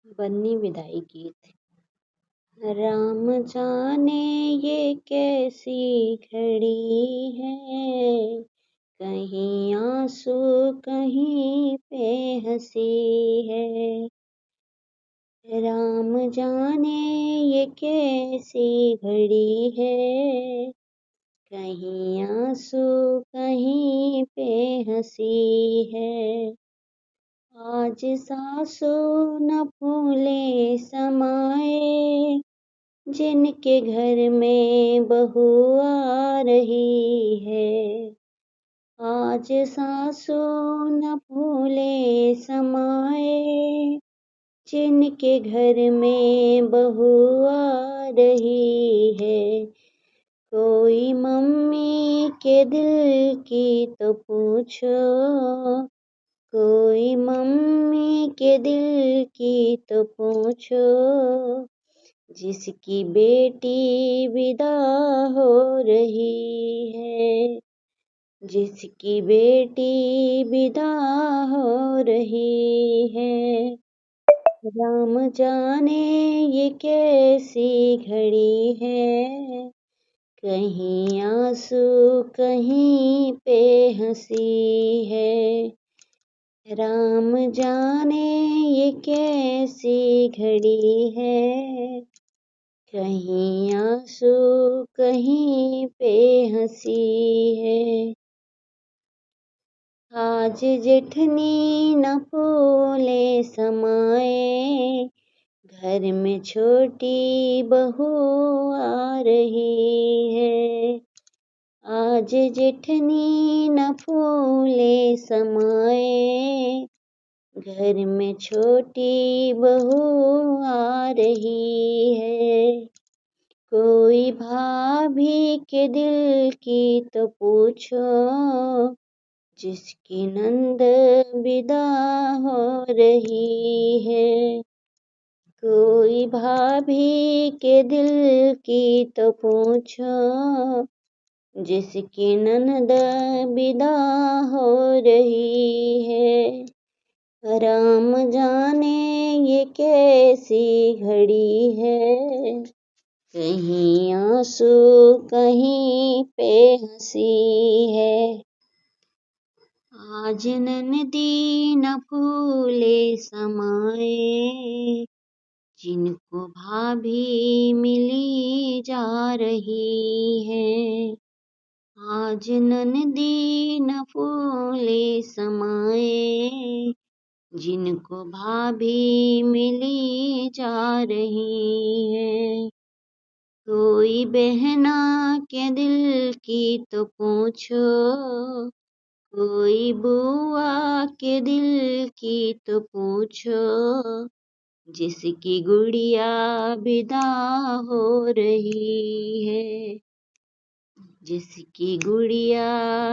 बन्नी विदाई गीत। राम जाने ये कैसी घड़ी है, कहीं आंसू कहीं पे हंसी है। राम जाने ये कैसी घड़ी है, कहीं आंसू कहीं पे हंसी है। आज सासू न फूले समाए, जिनके घर में बहू आ रही है। आज सासू न फूले समाए, जिनके घर में बहू आ रही है। कोई मम्मी के दिल की तो पूछो, कोई मम्मी के दिल की तो पूछो, जिसकी बेटी विदा हो रही है, जिसकी बेटी विदा हो रही है। राम जाने ये कैसी घड़ी है, कहीं आंसू कहीं पे हंसी है। राम जाने ये कैसी घड़ी है, कहीं आंसू कहीं पे हंसी है। आज जेठनी न फूले समाए, घर में छोटी बहू आ रही है। आज जेठनी न फूले समाए, घर में छोटी बहू आ रही है। कोई भाभी के दिल की तो पूछो, जिसकी नंद विदा हो रही है। कोई भाभी के दिल की तो पूछो, जिसकी ननद विदा हो रही है। राम जाने ये कैसी घड़ी है, कहीं आंसू कहीं पे हंसी है। आज ननदी न फूले समाए, जिनको भाभी मिली जा रही है। आज ननदी न फूले समाए, जिनको भाभी मिली जा रही है। कोई बहना के दिल की तो पूछो, कोई बुआ के दिल की तो पूछो, जिसकी गुड़िया विदा हो रही है, जिसकी गुड़िया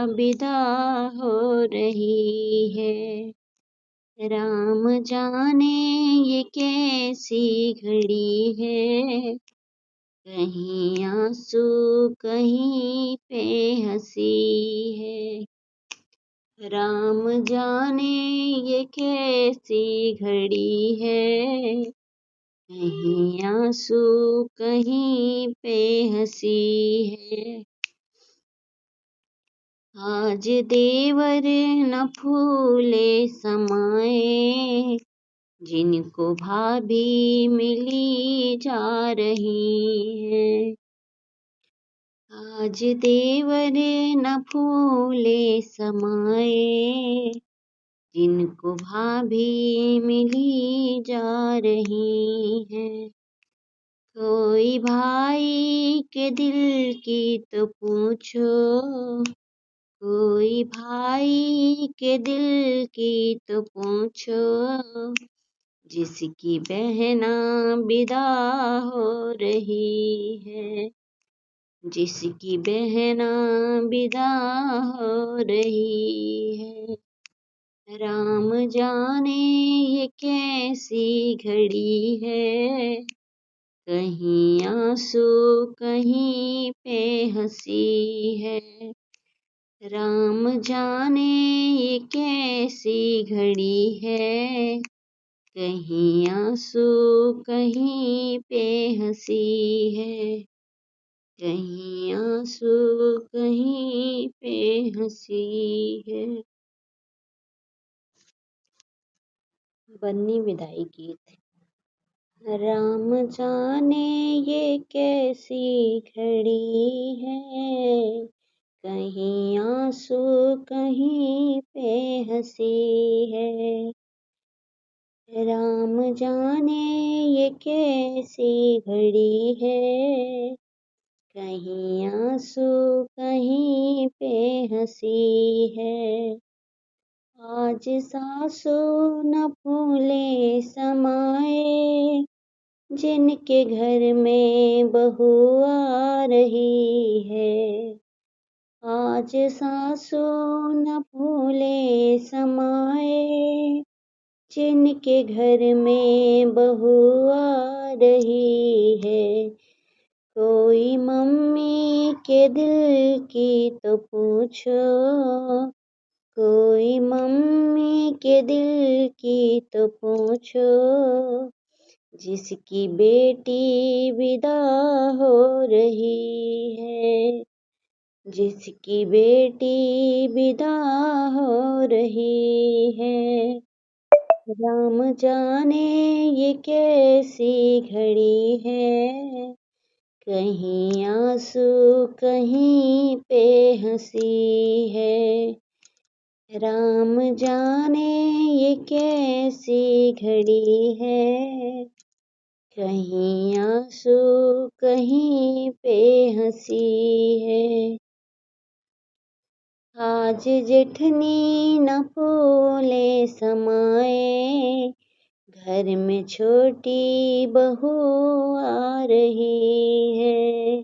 विदा हो रही है। राम जाने ये कैसी घड़ी है, कहीं आंसू कहीं पे हंसी है। राम जाने ये कैसी घड़ी है, कहीं आंसू कहीं पे हंसी है। आज देवर न फूले समाए, जिनको भाभी मिली जा रही है। आज देवर न फूले समाए, जिनको भाभी मिली जा रही है। कोई भाई के दिल की तो पूछो, कोई भाई के दिल की तो पूछो, जिसकी बहना विदा हो रही है, जिसकी बहना विदा हो रही है। राम जाने ये कैसी घड़ी है, कहीं आंसू कहीं पे हंसी है। राम जाने ये कैसी घड़ी है, कहीं आंसू कहीं पे हंसी है, कहीं आंसू कहीं पे हंसी है। बन्नी विदाई गीत। राम जाने ये कैसी घड़ी है, कहीं आंसू कहीं पे हंसी है। राम जाने ये कैसी घड़ी है, कहीं आंसू कहीं पे हंसी है। आज सासू न फूले समाए, जिनके घर में बहू आ रही है। आज सासू न फूले समाए, जिनके घर में बहू आ रही है। कोई मम्मी के दिल की तो पूछो, कोई मम्मी के दिल की तो पूछो, जिसकी बेटी विदा हो रही है, जिसकी बेटी विदा हो रही है। राम जाने ये कैसी घड़ी है, कहीं आंसू कहीं पे हंसी है। राम जाने ये कैसी घड़ी है, कहीं आंसू कहीं पे हंसी है। आज जेठनी न फूले समाए, घर में छोटी बहू आ रही है।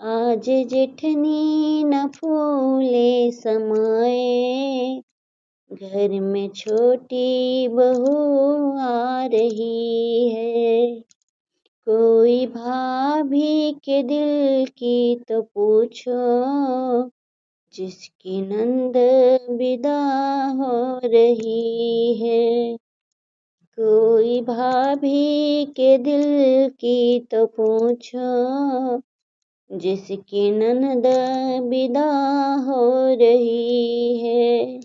आज जेठनी न फूले समाए, घर में छोटी बहू आ रही है। कोई भाभी के दिल की तो पूछो, जिसकी नंद विदा हो रही है। कोई भाभी के दिल की तो पूछो, जिसकी ननद विदा हो रही है।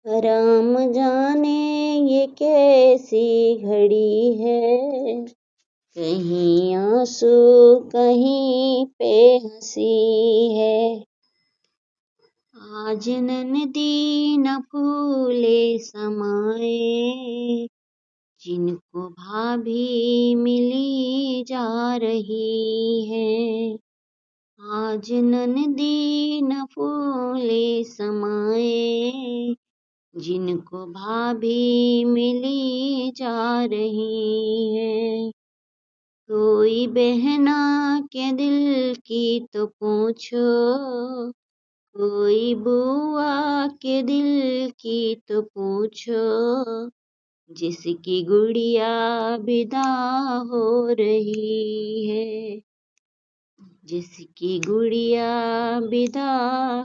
राम जाने ये कैसी घड़ी है, कहीं आंसू कहीं पे हंसी है। आज ननदी न फूले समाए, जिनको भाभी मिली जा रही है। आज ननदी न फूले समाए, जिनको भाभी मिली जा रही है। कोई बहना के दिल की तो पूछो, कोई बुआ के दिल की तो पूछो, जिसकी गुड़िया विदा हो रही है, जिसकी गुड़िया विदा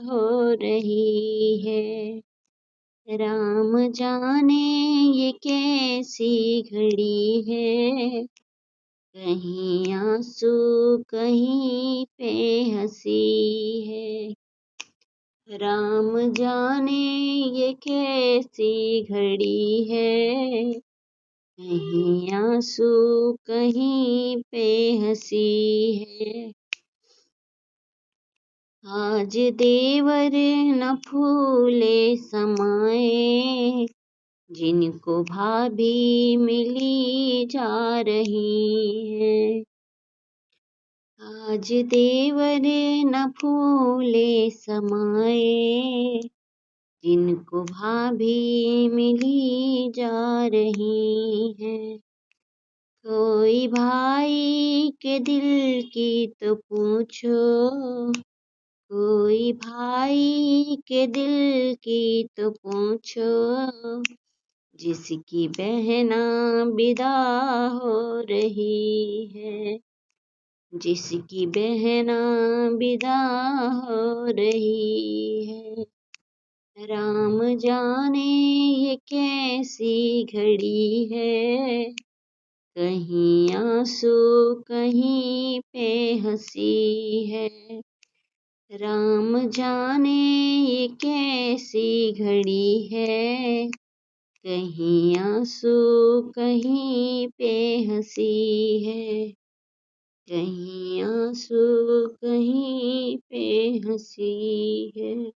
हो रही है। राम जाने ये कैसी घड़ी है, कहीं आंसू कहीं पे हंसी है। राम जाने ये कैसी घड़ी है, कहीं आंसू कहीं पे हंसी है। आज देवर न फूले समाए, जिनको भाभी मिली जा रही है। आज देवर न फूले समाए, जिनको भाभी मिली जा रही है। कोई भाई के दिल की तो पूछो, कोई भाई के दिल की तो पूछो, जिसकी बहना विदा हो रही है, जिसकी बहना विदा हो रही है। राम जाने ये कैसी घड़ी है, कहीं आंसू कहीं पे हंसी है। राम जाने ये कैसी घड़ी है, कहीं आंसू कहीं पे हंसी है। कहीं आंसू कहीं पे हंसी है।